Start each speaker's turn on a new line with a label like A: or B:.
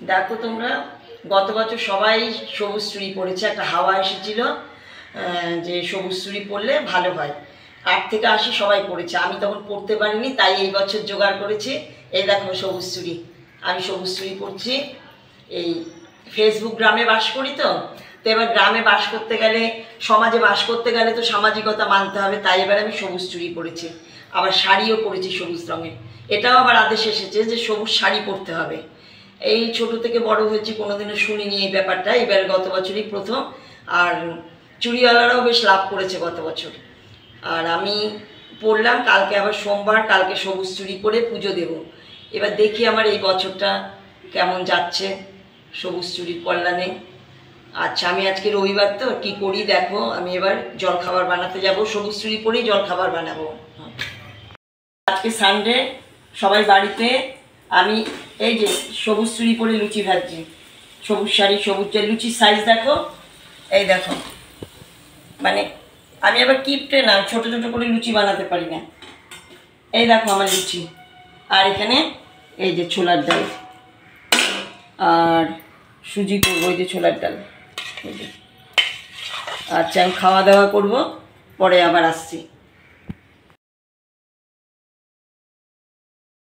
A: দেখো তোমরা, গত বছর সবাই সবুজ চুড়ি পরেছে, একটা হাওয়া এসেছিল যে সবুজ চুড়ি পরলে ভালো হয়। 8 থেকে 80 সবাই পরেছে, আমি তখন পরতে পারিনি, তাই এই বছর জোগাড় করেছি। এই দেখো সবুজ চুড়ি, আমি সবুজ চুড়ি পরছি। এই ফেসবুক গ্রামে বাস করি, তো এবার গ্রামে বাস করতে গেলে, সমাজে বাস করতে গেলে তো সামাজিকতা মানতে হবে, তাই এবার আমি সবুজ চুড়ি পরেছি। আবার শাড়িও পরেছি সবুজ রঙের, এটাও আবার আদেশ এসেছে যে সবুজ শাড়ি পরতে হবে। এই ছোট থেকে বড় হয়েছি, কোনোদিনও শুনিনি এই ব্যাপারটা, এবার গত বছরই প্রথম। আর চুড়িওয়ালারাও বেশ লাভ করেছে গত বছর। আর আমি পরলাম, কালকে আবার সোমবার, কালকে সবুজ চুড়ি পরে পুজো দেব। এবার দেখি আমার এই বছরটা কেমন যাচ্ছে সবুজ চুড়ির কল্যাণে। আচ্ছা, আমি আজকে রবিবার তো কি করি দেখো, আমি এবার জলখাবার বানাতে যাব, সবুজ চুড়ি পরেই জলখাবার বানাবো। আজকে সানডে, সবাই বাড়িতে। আমি এই যে সবুজ চুড়ি পরে লুচি ভাজছি, সবুজ শাড়ি, সবুজ লুচির সাইজ দেখো, এই দেখো। মানে আমি আবার কিপটে না, ছোট ছোট করে লুচি বানাতে পারি না। এই দেখো আমার লুচি। আর এখানে এই যে ছোলার ডাল, আর সুজি করবো, এই যে ছোলার ডাল। আচ্ছা, আমি খাওয়া দাওয়া করবো, পরে আবার আসছি।